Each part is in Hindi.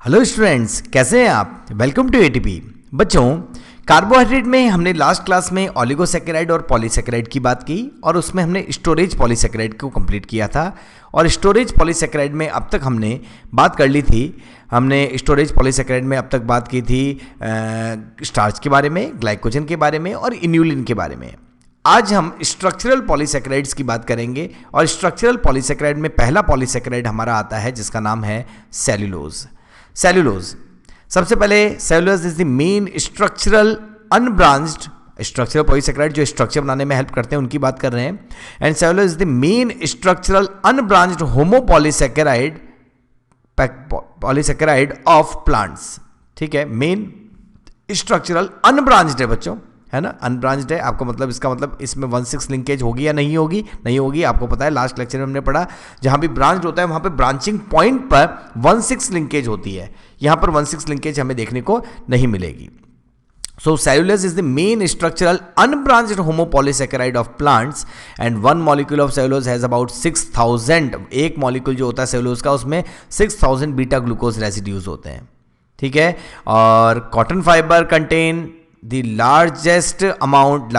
हेलो स्टूडेंट्स, कैसे हैं आप? Welcome to ATP. बच्चों, कार्बोहाइड्रेट में हमने लास्ट क्लास में ओलिगोसैकेराइड और पॉलीसैकेराइड की बात की और उसमें हमने स्टोरेज पॉलीसैकेराइड को कंप्लीट किया था। और स्टोरेज पॉलीसैकेराइड में अब तक हमने बात कर ली थी। हमने स्टोरेज पॉलीसैकेराइड में अब तक बात की थी स्टार्च के बारे में, ग्लाइकोजन के बारे में और इन्यूलिन के बारे में। आज हम स्ट्रक्चरल पॉलीसैकेराइड्स की बात करेंगे और स्ट्रक्चरल पॉलीसैकेराइड में पहला पॉलीसैकेराइड हमारा आता है जिसका नाम है सेल्यूलोज। सेल्यूलोज, सबसे पहले cellulose is the main structural unbranched structural polysaccharide जो स्ट्रक्चर बनाने में हेल्प करते हैं उनकी बात कर रहे हैं। And cellulose is the main structural unbranched homopolysaccharide polysaccharide of plants. ठीक है, मेन स्ट्रक्चरल अनब्रांच्ड है बच्चों, है ना, अनब्रांच्ड है। आपको मतलब इसका मतलब इसमें 1,6 लिंकेज होगी या नहीं होगी? नहीं होगी। आपको पता है लास्ट लेक्चर में हमने पढ़ा जहां भी ब्रांच होता है वहां पे ब्रांचिंग पॉइंट पर 1,6 लिंकेज होती है। यहां पर 1,6 लिंकेज हमें देखने को नहीं मिलेगी। So cellulose is the main structural unbranched homopolysaccharide of plants and one molecule of cellulose has about 6,000, एक मॉलिक्यूल जो होता है सेलुलोज का उसमें 6,000 बीटा ग्लूकोज रेसिड्यूज होते हैं। ठीक है, और cotton fibre contain the largest amount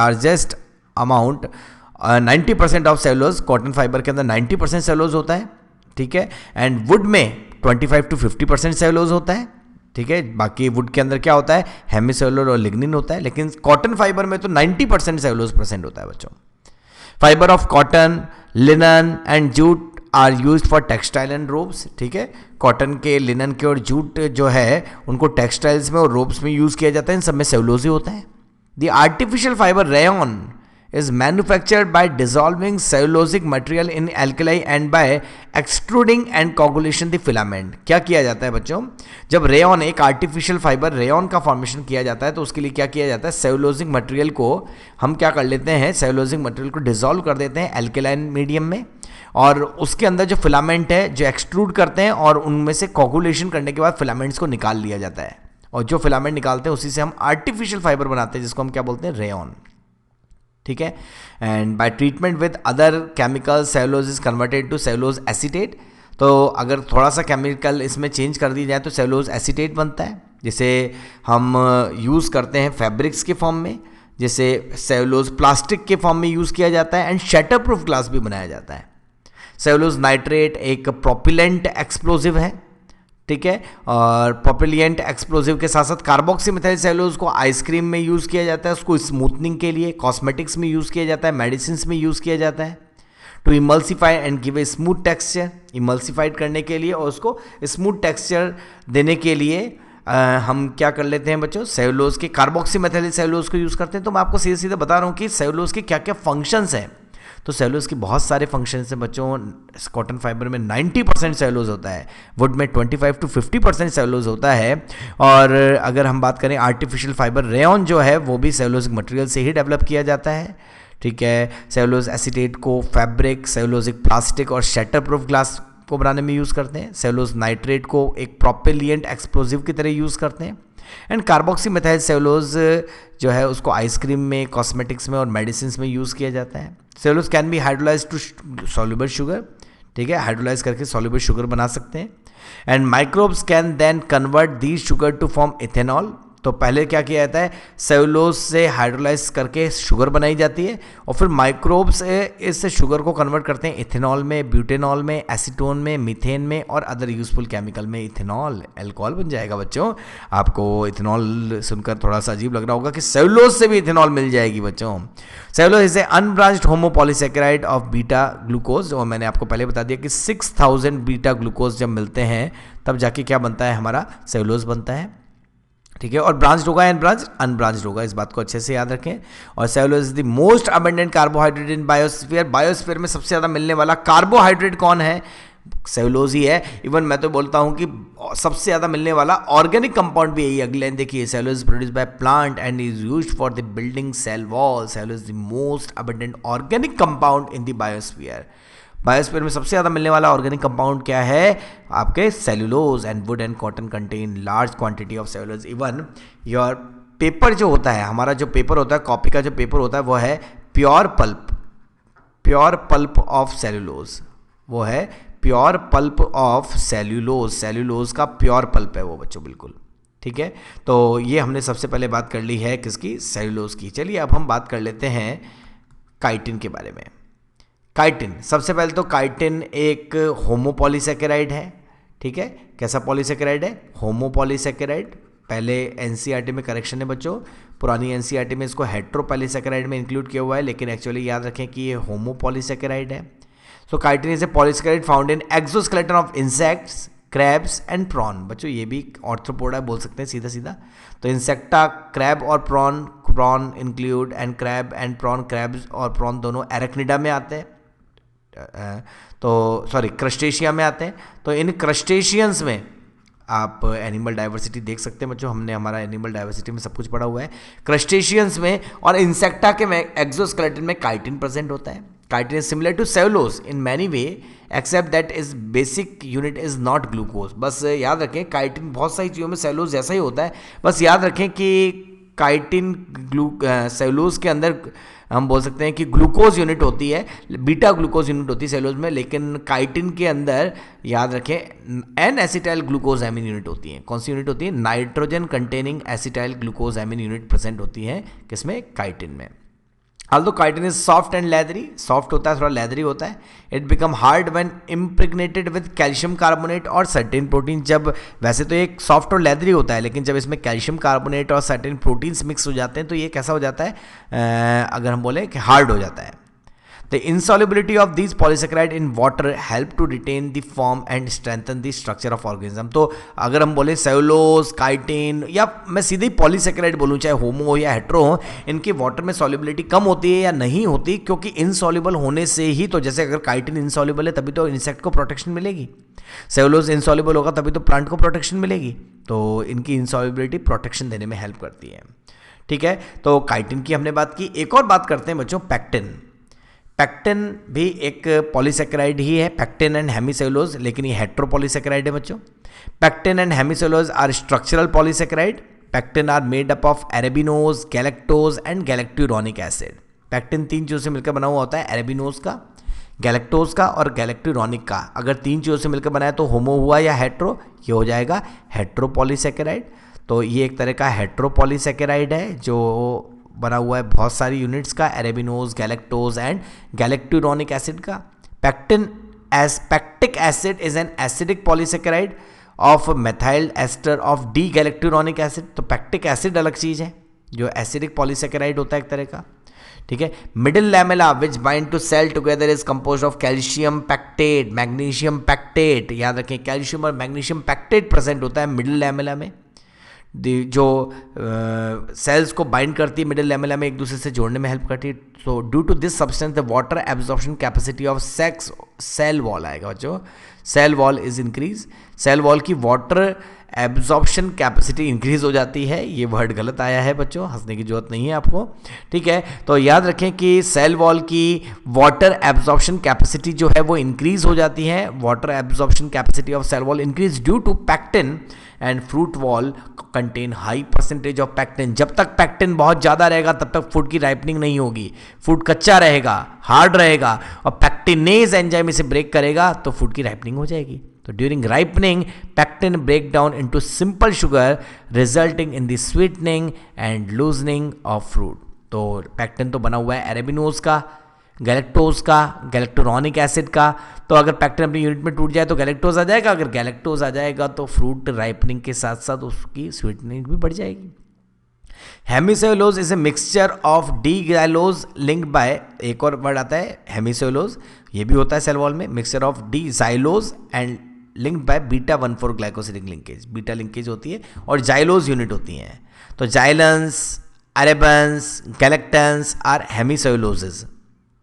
90% of cellulose. Cotton fibre के अंदर 90% सेलुलोज होता है। ठीक है, एंड वुड में 25 to 50% सेलुलोज होता है। ठीक है, बाकी वुड के अंदर क्या होता है, हेमिसेलुलर और लिग्निन होता है, लेकिन कॉटन फाइबर में तो 90% सेलुलोज प्रेजेंट होता है बच्चों। Fibre of cotton, linen and jute are used for textile and robes. ठीक है, कॉटन के, लिनन के और जूट जो है उनको टेक्सटाइल्स में और रोब्स में यूज किया जाता है। इन सब में सेलुलोज ही होता है। The artificial fibre rayon is manufactured by dissolving cellulosic material in alkali and by extruding and coagulation the filament। क्या किया जाता है बच्चों, जब रेयन, एक आर्टिफिशियल फाइबर रेयन का फॉर्मेशन किया जाता है तो उसके लिए क्या किया जाता है, सेलुलोजिक मटेरियल को हम क्या कर लेते हैं, सेलुलोजिक मटेरियल को डिसॉल्व कर देते हैं एल्केलाइन मीडियम में, और उसके अंदर जो फिलामेंट है जो एक्सट्रूड करते हैं और उनमें से कोगुलेशन करने के बाद फिलामेंट्स को निकाल लिया जाता है, और जो फिलामेंट निकालते हैं उसी से हम आर्टिफिशियल फाइबर बनाते हैं जिसको हम क्या बोलते हैं, रेयन। ठीक है, and by treatment with other chemical cellulose is converted to cellulose acetate. तो अगर थोड़ा सा केमिकल इसमें चेंज कर दी जाए तो सेलुलोज एसीटेट बनता है, जिसे हम यूज़ करते हैं फैब्रिक्स के फॉर्म में, जिसे सेलुलोज प्लास्टिक के फॉर्म में यूज़ किया जाता है, एंड शटर प्रूफ ग्लास भी बनाया जाता है। सेलुलोज नाइट्रेट एक प्रोपिलेंट एक्सप्लोजिव है। ठीक है, और प्रोपिलियंट एक्सप्लोजिव के साथ साथ कार्बोक्सी मिथाइल सेलुलोज को आइसक्रीम में यूज़ किया जाता है, उसको स्मूथनिंग के लिए, कॉस्मेटिक्स में यूज़ किया जाता है, मेडिसिन में यूज़ किया जाता है, to emulsify and give a smooth texture, emulsified करने के लिए और उसको स्मूथ टेक्सचर देने के लिए हम क्या कर लेते हैं बच्चों, सेलुलोज के कार्बोक्सी मिथाइल सेलुलोज को यूज़ करते हैं। तो मैं आपको सीधे सीधे बता रहा हूँ कि सेलुलोज के क्या क्या फंक्शंस हैं। तो सेलुलोज की बहुत सारे फंक्शंस हैं बच्चों। कॉटन फाइबर में 90% सेलुलोज होता है, वुड में 25 to 50% सेलुलोज होता है, और अगर हम बात करें आर्टिफिशियल फाइबर रेयन जो है वो भी सेलुलोजिक मटेरियल से ही डेवलप किया जाता है। ठीक है, सेलुलोज एसीटेट को फैब्रिक, सेलुलोजिक प्लास्टिक और शटर प्रूफ ग्लास को बनाने में यूज़ करते हैं। सेलुलोज नाइट्रेट को एक प्रोपिलियंट एक्सप्लोजिव की तरह यूज़ करते हैं। एंड कार्बोक्सी मिथाइल सेलुलोज जो है उसको आइसक्रीम में, कॉस्मेटिक्स में और मेडिसिन में यूज़ किया जाता है। Cellulose can be hydrolyse to soluble sugar. ठीक है, हाइड्रोलाइज करके सॉल्युबल शुगर बना सकते हैं। And microbes can then convert the sugar to form ethanol. तो पहले क्या किया जाता है, सेलुलोज से हाइड्रोलाइज करके शुगर बनाई जाती है और फिर माइक्रोब्स इस शुगर को कन्वर्ट करते हैं इथेनॉल में, ब्यूटेनॉल में, एसीटोन में, मीथेन में और अदर यूजफुल केमिकल में। इथेनॉल अल्कोहल बन जाएगा बच्चों। आपको इथेनॉल सुनकर थोड़ा सा अजीब लग रहा होगा कि सेलुलोज से भी इथेनॉल मिल जाएगी बच्चों। Cellulose is A unbranched homopolysaccharide of beta glucose, और मैंने आपको पहले बता दिया कि 6,000 बीटा ग्लूकोज जब मिलते हैं तब जाके क्या बनता है, हमारा सेलुलोज बनता है। ठीक है, और ब्रांच्ड होगा एंड अनब्रांच्ड होगा, इस बात को अच्छे से याद रखें। और cellulose is the most abundant carbohydrate in biosphere. Biosphere में सबसे ज़्यादा मिलने वाला कार्बोहाइड्रेट कौन है, सेलुलोज ही है। इवन मैं तो बोलता हूँ कि सबसे ज़्यादा मिलने वाला ऑर्गेनिक कंपाउंड भी यही। अगले देखिए, cellulose produce by plant and is used for the building cell wall. Cellulose is the most abundant organic compound in the biosphere. Biosphere में सबसे ज़्यादा मिलने वाला ऑर्गेनिक कंपाउंड क्या है, आपके cellulose. And would and cotton contain large quantity of cellulose. Even your paper जो होता है, हमारा जो पेपर होता है, कॉपी का जो पेपर होता है वो है प्योर पल्प ऑफ सेलुलोज, वो है pure pulp of cellulose, cellulose का प्योर पल्प है वो बच्चों, बिल्कुल ठीक है। तो ये हमने सबसे पहले बात कर ली है किसकी, सेल्यूलोज की। चलिए अब हम बात कर लेते हैं काइटिन के बारे में। काइटिन, सबसे पहले तो काइटिन एक होमोपॉलीसेकेराइड है, ठीक है। कैसा पॉलीसेकेराइड है, होमोपॉलीसेकेराइड। पहले एनसीईआरटी में करेक्शन है बच्चों, पुरानी एनसीईआरटी में इसको हेट्रोपॉलीसेकेराइड में इंक्लूड किया हुआ है, लेकिन एक्चुअली याद रखें कि ये होमोपॉलीसेकेराइड है। So chitin is a polysaccharide found in exoskeleton of insects, crabs and prawn. बच्चों ये भी ऑर्थ्रोपोडा बोल सकते हैं सीधा सीधा। तो इंसेक्टा, क्रैब और prawn, prawn include and crab and prawn, crabs और प्रॉन दोनों एरेक्निडा में आते हैं, तो सॉरी क्रस्टेशिया में आते हैं। तो इन क्रस्टेशियंस में आप एनिमल डाइवर्सिटी देख सकते हैं बच्चों, हमने हमारा एनिमल डाइवर्सिटी में सब कुछ पढ़ा हुआ है। क्रस्टेशियंस में और इंसेक्टा के में एक्सोस्केलेटन में काइटिन प्रेजेंट होता है। Chitin is similar to cellulose in many way except that is basic unit is not glucose. बस याद रखें काइटिन बहुत सारी चीज़ों में सेलुलोज जैसा ही होता है, बस याद रखें कि काइटिन सेलुलोज के अंदर हम बोल सकते हैं कि ग्लूकोज यूनिट होती है, बीटा ग्लूकोज यूनिट होती है सेलुलोज में, लेकिन काइटिन के अंदर याद रखें N acetyl glucose amine unit होती है। कौन सी यूनिट होती है, nitrogen containing acetyl glucose amine unit present होती है किसमें, काइटिन में। although chitin is soft and leathery, soft होता है, थोड़ा लेदरी होता है, it become hard when impregnated with calcium carbonate और सर्टेन प्रोटीन। जब वैसे तो एक सॉफ्ट और लेदरी होता है, लेकिन जब इसमें कैल्शियम कार्बोनेट और सर्टेन प्रोटीन्स मिक्स हो जाते हैं तो ये कैसा हो जाता है, अगर हम बोले कि हार्ड हो जाता है। The insolubility of these polysaccharide in water help to retain the form and strengthen the structure of organism। तो अगर हम बोले सेलुलोज, काइटिन या मैं सीधे ही पॉलीसेकेराइड बोलूँ, चाहे होमो हो या हेट्रो हो, इनकी वाटर में सॉल्युबिलिटी कम होती है या नहीं होती, क्योंकि इनसॉल्युबल होने से ही तो, जैसे अगर काइटिन इनसॉल्युबल है तभी तो इंसेक्ट को प्रोटेक्शन मिलेगी, सेलुलोज इनसॉल्युबल होगा तभी तो प्लांट को प्रोटेक्शन मिलेगी। तो इनकी इनसॉल्युबिलिटी प्रोटेक्शन देने में हेल्प करती है, ठीक है। तो काइटिन की हमने बात की। एक और बात करते हैं बच्चों, पैक्टिन। पैक्टिन भी एक पॉलीसेकेराइड ही है, पैक्टिन एंड हेमीसेलुलोज, लेकिन ये हेट्रोपॉलीसेकेराइड है बच्चों। Pectin and hemicellulose are structural polysaccharide. Pectin are made up of arabinose, galactose and galacturonic acid. Pectin 3 चीज़ों से मिलकर बना हुआ होता है, एरेबिनोज का, गैलेक्टोज का और गैलेक्टोरोनिक का। अगर 3 चीज़ों से मिलकर बनाया तो होमो हुआ या हेट्रो, ये हो जाएगा हेट्रोपॉलीसेकेराइड। तो ये एक तरह का हेट्रोपॉलीसेकेराइड है जो बना हुआ है बहुत सारी यूनिट्स का, arabinose, galactose and galacturonic acid का। Pectin as pectic acid is an acidic polysaccharide of methyl ester of D galacturonic acid. तो पैक्टिक एसिड अलग चीज़ है, जो एसिडिक पॉलीसेकेराइड होता है एक तरह का, ठीक है। Middle lamella which bind to cell together is composed of calcium pectate, magnesium pectate. याद रखें कैल्शियम और मैग्नीशियम पैक्टेट प्रेजेंट होता है मिडिल लैमेला में, जो सेल्स को बाइंड करती है मिडिल लैमेला में, एक दूसरे से जोड़ने में हेल्प करती है। So due to this substance the water absorption capacity of cell wall आएगा बच्चों, cell wall is increase. Cell wall की वाटर एब्जॉर्प्शन कैपेसिटी इंक्रीज हो जाती है। ये वर्ड गलत आया है बच्चों, हंसने की जरूरत नहीं है आपको, ठीक है। तो याद रखें कि सेल वॉल की वाटर एब्जॉर्प्शन कैपेसिटी जो है वो इंक्रीज हो जाती है। Water absorption capacity of cell wall increase due to pectin and fruit wall contain high percentage of pectin. जब तक पैक्टिन बहुत ज़्यादा रहेगा तब तक फूड की राइपनिंग नहीं होगी, फूड कच्चा रहेगा, हार्ड रहेगा, और पैक्टिनेज एंजाइम इसे ब्रेक करेगा तो फूड की राइपनिंग हो जाएगी। तो during ripening pectin break down into simple sugar resulting in the sweetening and loosening of fruit. तो पैक्टिन तो बना हुआ है एरेबिनोज का, गैलेक्टोज का, गैलेक्टोरोनिक एसिड का। तो अगर पैक्टिन अपनी यूनिट में टूट जाए तो गैलेक्टोज आ जाएगा, अगर गैलेक्टोज आ जाएगा तो फ्रूट राइपनिंग के साथ साथ उसकी स्वीटनिंग भी बढ़ जाएगी। Hemicellulose is a mixture of D गैलोज linked by, एक और वर्ड आता है हेमीसेलुलोज, ये भी होता है सेल वॉल में, mixture of D xylose and linked by beta 1,4 glycosidic linkage. Beta linkage होती है और जाइलोज यूनिट होती हैं। तो जाइलेंस, अरेबन्स, गैलेक्टेंस आर हेमीसेलुलोजेज,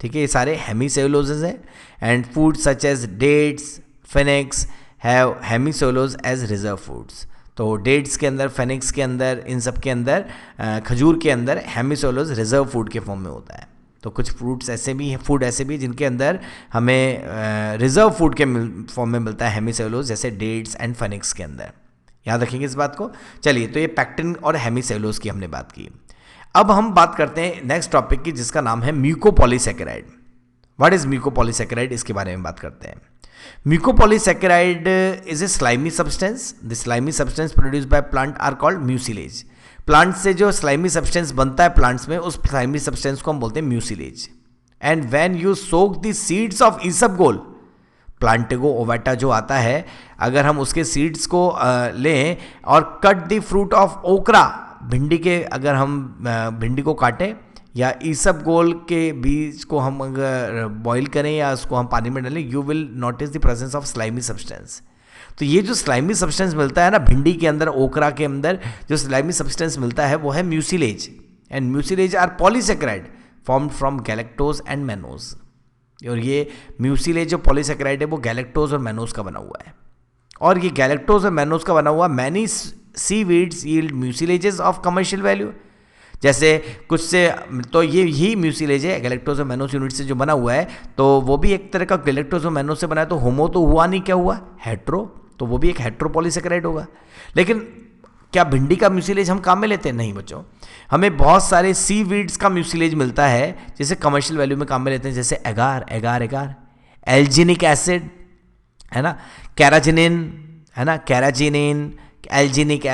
ठीक है, ये सारे हेमीसेलुलोजेज हैं। And food such as dates, Phoenix have hemicellulose as reserve foods. तो डेट्स के अंदर, फेनिक्स के अंदर, इन सब के अंदर, खजूर के अंदर हेमीसेलुलोज रिजर्व फूड के फॉर्म में होता है। तो कुछ फ्रूट्स ऐसे भी हैं, फूड ऐसे भी जिनके अंदर हमें रिजर्व फूड के फॉर्म में मिलता है हेमीसेलुलोज, जैसे डेट्स एंड फेनिक्स के अंदर। याद रखेंगे इस बात को। चलिए, तो ये पैक्टिन और हेमीसेलुलोज की हमने बात की। अब हम बात करते हैं नेक्स्ट टॉपिक की, जिसका नाम है म्यूकोपॉलीसेकेराइड। व्हाट इज म्यूकोपॉलीसेकेराइड, इसके बारे में बात करते हैं। Mucopolysaccharide is a slimy substance. The slimy substance produced by plant are called mucilage. Plant से जो स्लाइमी सब्सटेंस बनता है प्लांट्स में, उस स्लाइमी सब्सटेंस को हम बोलते हैं mucilage. And when you soak the seeds of isabgol, plantago ovata जो आता है, अगर हम उसके सीड्स को लें और कट द फ्रूट ऑफ ओकरा, भिंडी के, अगर हम भिंडी को काटें या ईसबगोल के बीज को हम अगर बॉईल करें या उसको हम पानी में डालें, you will notice the presence of slimy substance. तो ये जो स्लाइमी सब्सटेंस मिलता है ना भिंडी के अंदर, ओकरा के अंदर जो स्लाइमी सब्सटेंस मिलता है वो है mucilage. And mucilage are polysaccharide formed from galactose and mannose. और ये म्यूसिलेज जो पॉलीसैकेराइड है वो गैलेक्टोज और मैनोज का बना हुआ है. और ये गैलेक्टोज और मैनोज का बना हुआ many seaweeds yield mucilages of commercial value. जैसे कुछ से, तो ये ही म्यूसिलेज है गैलेक्टोज और मैनोज यूनिट से जो बना हुआ है, तो वो भी एक तरह का गैलेक्टोज और मैनोज से बना है. तो होमो तो हुआ नहीं, क्या हुआ, हेट्रो. तो वो भी एक हेट्रोपॉलीसैकेराइड होगा. लेकिन क्या भिंडी का म्यूसिलेज हम काम में लेते हैं? नहीं बच्चों, हमें बहुत सारे सीवीड्स का म्यूसिलेज मिलता है जिसे कमर्शियल वैल्यू में काम में लेते हैं. जैसे एगार, एगार एगार, एल्जिनिक एसिड है ना, कैराजिनिन है ना, कैराजिनिन, एल्जिनिक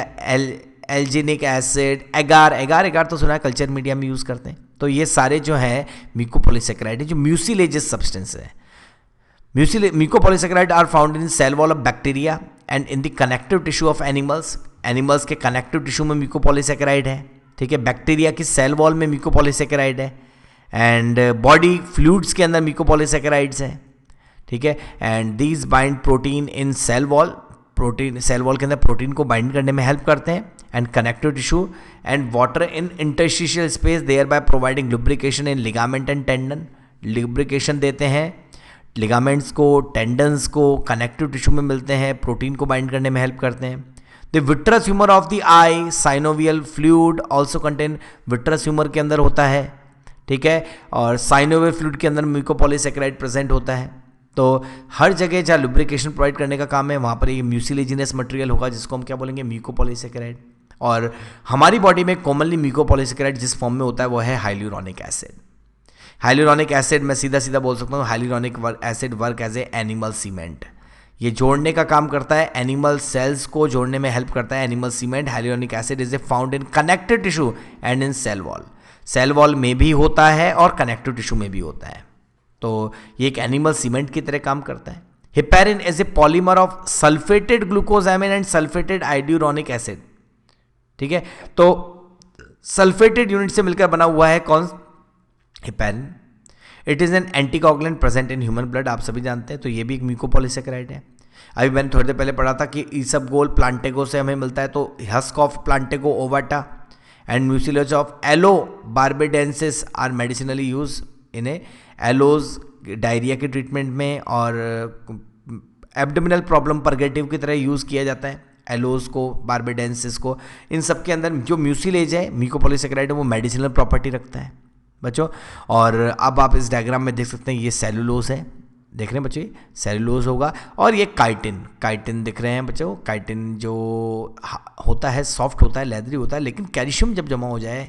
एसिड, एगार, एगार एगार तो सुना है, कल्चर मीडिया में यूज़ करते हैं. तो ये सारे जो है म्यूकोपॉलीसैकेराइड है जो म्यूसिलेजेस सब्सटेंस है. Mucopolysaccharide are found in cell wall of bacteria and in the connective tissue of animals. Animals के कनेक्टिव टिश्यू में म्यूकोपॉलीसैकेराइड है. ठीक है, बैक्टीरिया की सेल वॉल में म्यूकोपॉलीसैकेराइड है. एंड बॉडी फ्लूइड्स के अंदर म्यूकोपॉलीसैकेराइड्स हैं. ठीक है, and these bind protein in cell wall. Protein cell wall के अंदर प्रोटीन को बाइंड करने में हेल्प करते हैं. And connective tissue and water in interstitial space, thereby providing lubrication in ligament and tendon. Lubrication देते हैं लिगामेंट्स को, टेंडन्स को, कनेक्टिव टिश्यू में मिलते हैं, प्रोटीन को बाइंड करने में हेल्प करते हैं. The vitreous humour of the I synovial fluid also contain. Vitreous humour के अंदर होता है. ठीक है, और साइनोवियल फ्लूइड के अंदर म्यूकोपॉलीसैकेराइड प्रेजेंट होता है. तो हर जगह जहाँ लुब्रिकेशन प्रोवाइड करने का काम है वहाँ पर ये म्यूसिलेजिनस मटेरियल होगा जिसको हम क्या बोलेंगे, म्यूकोपॉलीसैकेराइड. और हमारी बॉडी में कॉमनली म्यूकोपॉलीसैकेराइड जिस फॉर्म में होता है वो है हाइल्यूरोनिक एसिड. हाइल्यूरोनिक एसिड मैं सीधा सीधा बोल सकता हूँ, hyaluronic acid work as a animal cement. ये जोड़ने का काम करता है, एनिमल सेल्स को जोड़ने में हेल्प करता है. Animal cement hyaluronic acid is a found in connective tissue and in cell wall. Cell wall में भी होता है और कनेक्टिव टिश्यू में भी होता है. तो ये एक एनिमल सीमेंट की तरह काम करता है. Heparin is a polymer of sulphated glucosamine and sulphated iduronic acid. ठीक है, तो सल्फेटेड यूनिट से मिलकर बना हुआ है कौन, heparin. It is an anticoagulant present in human blood, आप सभी जानते हैं. तो ये भी एक म्यूकोपॉलीसैकेराइड है. अभी मैंने थोड़ी देर पहले पढ़ा था कि ईसबगोल प्लांटेगो से हमें मिलता है, तो husk of plantago ovata and mucilage of aloe barbadensis are medicinally use. इन्हें एलोज डायरिया के ट्रीटमेंट में और एब्डोमिनल प्रॉब्लम परगेटिव की तरह यूज़ किया जाता है. एलोज को, बार्बेडेंसिस को, इन सब के अंदर जो म्यूसिलेज है म्यूकोपॉलीसैकेराइड है वो मेडिसिनल प्रॉपर्टी रखता है बच्चों. और अब आप इस डायग्राम में देख सकते हैं ये सेलुलोज है, देख रहे हैं बच्चों, सेलुलोज होगा. और ये काइटिन, काइटिन दिख रहे हैं बच्चों. काइटिन जो होता है सॉफ्ट होता है, लेदरी होता है, लेकिन कैल्शियम जब जमा हो जाए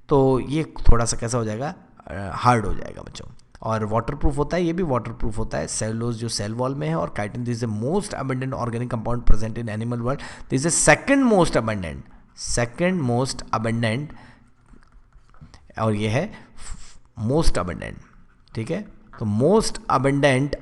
तो ये थोड़ा सा कैसा हो जाएगा, हार्ड हो जाएगा बच्चों. और वाटरप्रूफ होता है, ये भी वाटरप्रूफ होता है. सेलुलोज जो सेल वॉल में है, और chitin this is the most abundant organic compound present in animal world. This is second most abundant, और ये है मोस्ट अबंडेंट. ठीक है, तो most abundant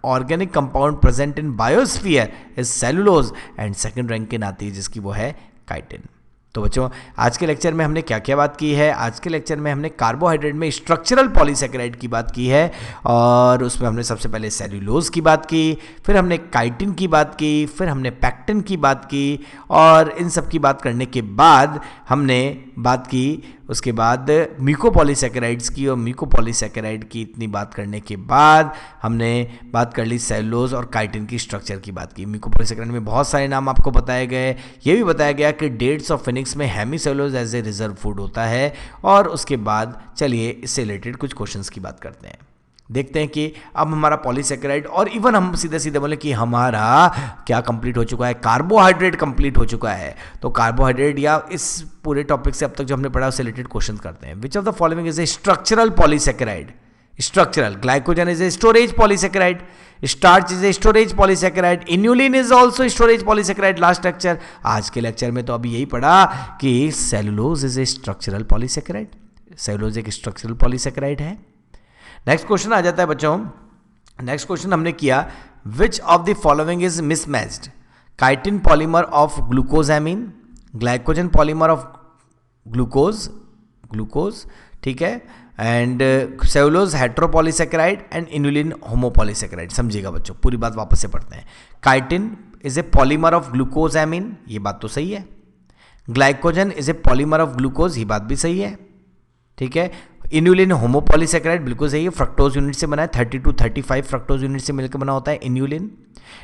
organic compound present in biosphere is cellulose and second rank के आती है जिसकी वो है काइटिन. तो बच्चों आज के लेक्चर में हमने क्या क्या बात की है, आज के लेक्चर में हमने कार्बोहाइड्रेट में स्ट्रक्चरल पॉलीसैकेराइड की बात की है. और उसमें हमने सबसे पहले सेल्यूलोज की बात की, फिर हमने काइटिन की बात की, फिर हमने पैक्टिन की बात की. और इन सब की बात करने के बाद हमने बात की उसके बाद म्यूकोपॉलीसैकेराइड्स की. और म्यूकोपॉलीसैकेराइड की इतनी बात करने के बाद हमने बात कर ली सेलुलोज और काइटिन की स्ट्रक्चर की बात की. म्यूकोपॉलीसैकेराइड में बहुत सारे नाम आपको बताए गए. ये भी बताया गया कि डेट्स ऑफ फिनिक्स में hemicellulose as a reserve food होता है. और उसके बाद चलिए इससे रिलेटेड कुछ क्वेश्चंस की बात करते हैं. देखते हैं कि अब हमारा पॉलीसैकेराइड, और इवन हम सीधे सीधे बोले कि हमारा क्या कंप्लीट हो चुका है, कार्बोहाइड्रेट कंप्लीट हो चुका है. तो कार्बोहाइड्रेट या इस पूरे टॉपिक से अब तक जो हमने पढ़ा उससे रिलेटेड क्वेश्चन करते हैं. Which of the following is a structural polysaccharide. structural. Glycogen is a storage polysaccharide. Starch is a storage polysaccharide. Inulin is also storage polysaccharide. Last lecture, आज के लेक्चर में तो अभी यही पढ़ा कि cellulose is a structural polysaccharide. Cellulose एक structural polysaccharide है. नेक्स्ट क्वेश्चन आ जाता है बच्चों. नेक्स्ट क्वेश्चन हमने किया, which of the following is mismatched? Chitin polymer of glucosamine, glycogen polymer of glucose, ठीक है, and cellulose heteropolysaccharide and inulin homopolysaccharide. समझिएगा बच्चों, पूरी बात वापस से पढ़ते हैं. Chitin is a polymer of glucosamine, ये बात तो सही है. Glycogen is a polymer of glucose, ये बात भी सही है, ठीक है. इनुलिन होमोपॉलीसेकेराइड बिल्कुल सही है, फ्रक्टोज यूनिट से बना है, 30 to 35 फ्रक्टोज यूनिट से मिलकर बना होता है inulin.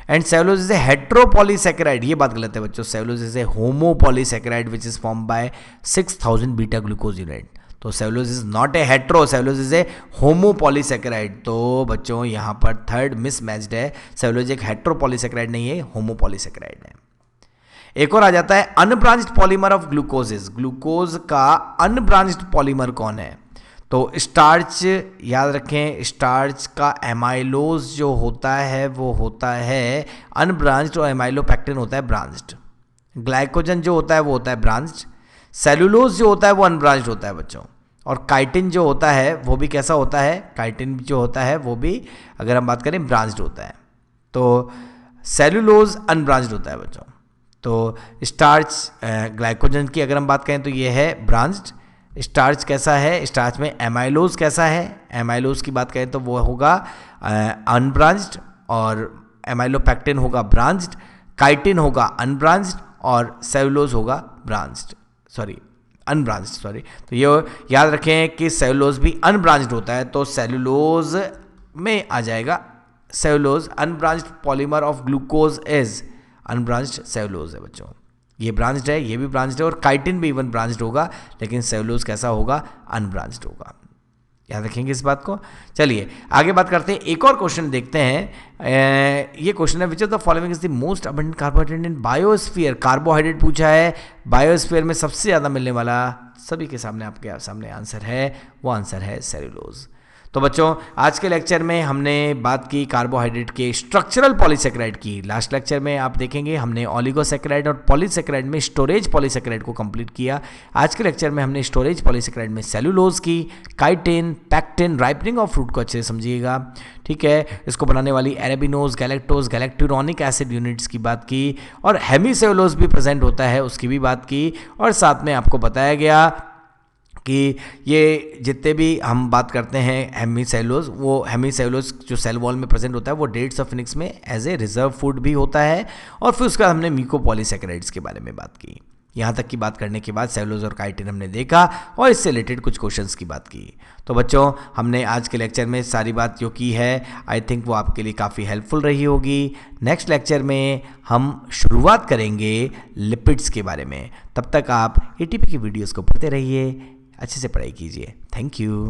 And cellulose is a heteropolysaccharide, ये बात गलत है बच्चों. Cellulose is a homopolysaccharide which is form by 6000 beta glucose unit. तो cellulose is not a hetero, cellulose is a homopolysaccharide. तो बच्चों यहाँ पर थर्ड मिसमैच्ड है. सेलुलोज एक हेट्रोपॉलीसेकेराइड नहीं है, होमोपॉलीसेकेराइड है. एक और आ जाता है अनब्रांच्ड पॉलीमर ऑफ ग्लूकोजेस. ग्लूकोज का अनब्रांच्ड पॉलीमर कौन है? तो स्टार्च, याद रखें, स्टार्च का एमाइलोज जो होता है वो होता है अनब्रांच्ड और एमाइलोपेक्टिन होता है ब्रांच्ड. ग्लाइकोजन जो होता है वो होता है ब्रांच्ड. सेलुलोज जो होता है वो अनब्रांच्ड होता है बच्चों. और काइटिन जो होता है वो भी कैसा होता है? काइटिन जो होता है वो भी, अगर हम बात करें, ब्रांच्ड होता है. तो सेलुलोज अनब्रांच्ड होता है बच्चों. तो स्टार्च, ग्लाइकोजन की अगर हम बात करें तो ये है ब्रांच्ड. स्टार्च कैसा है? स्टार्च में एमाइलोज कैसा है? एमाइलोज की बात करें तो वो होगा अनब्रांच्ड और एमाइलोपेक्टिन होगा ब्रांच्ड. काइटिन होगा अनब्रांच्ड और सेलुलोज होगा अनब्रांच्ड. तो ये याद रखें कि सेलुलोज भी अनब्रांच्ड होता है. तो सेलुलोज में आ जाएगा cellulose. Unbranched polymer of glucose is unbranched cellulose है बच्चों. ये ब्रांच्ड है, ये भी ब्रांच्ड है, और काइटिन भी इवन ब्रांच्ड होगा, लेकिन सेलुलोज कैसा होगा? अनब्रांच्ड होगा. याद रखेंगे इस बात को. चलिए आगे बात करते हैं. एक और क्वेश्चन देखते हैं. ये क्वेश्चन है, which of the following is the most abundant carbohydrate in biosphere. Carbohydrate पूछा है. बायोस्फीयर में सबसे ज़्यादा मिलने वाला सभी के सामने, आपके सामने आंसर है, वो आंसर है सेलुलोज. तो बच्चों आज के लेक्चर में हमने बात की कार्बोहाइड्रेट के स्ट्रक्चरल पॉलीसेकेराइड की. लास्ट लेक्चर में आप देखेंगे हमने ओलिगोसेकेराइड और पॉलीसेकेराइड में स्टोरेज पॉलीसेकेराइड को कंप्लीट किया. आज के लेक्चर में हमने स्टोरेज पॉलीसेकेराइड में सेलुलोज की, chitin, pectin, ripening of fruit को अच्छे से समझिएगा, ठीक है, इसको बनाने वाली एरेबिनोज, गैलेक्टोज, गैलेक्टुरोनिक एसिड यूनिट्स की बात की, और हेमीसेलुलोज भी प्रेजेंट होता है उसकी भी बात की. और साथ में आपको बताया गया कि ये जितने भी हम बात करते हैं हेमीसेलुलोज, वो हेमीसेलुलोज जो सेल वॉल में प्रेजेंट होता है वो डेट्स ऑफ फिनिक्स में एज ए रिजर्व फूड भी होता है. और फिर उसके बाद हमने म्यूकोपॉलीसेकेराइड्स के बारे में बात की. यहाँ तक की बात करने के बाद सेलुलोज और काइटिन हमने देखा और इससे रिलेटेड कुछ क्वेश्चंस की बात की. तो बच्चों हमने आज के लेक्चर में सारी बात जो की है, आई थिंक वो आपके लिए काफ़ी हेल्पफुल रही होगी. नेक्स्ट लेक्चर में हम शुरुआत करेंगे लिपिड्स के बारे में. तब तक आप ATP की वीडियोज़ को पढ़ते रहिए, अच्छे से पढ़ाई कीजिए. Thank you.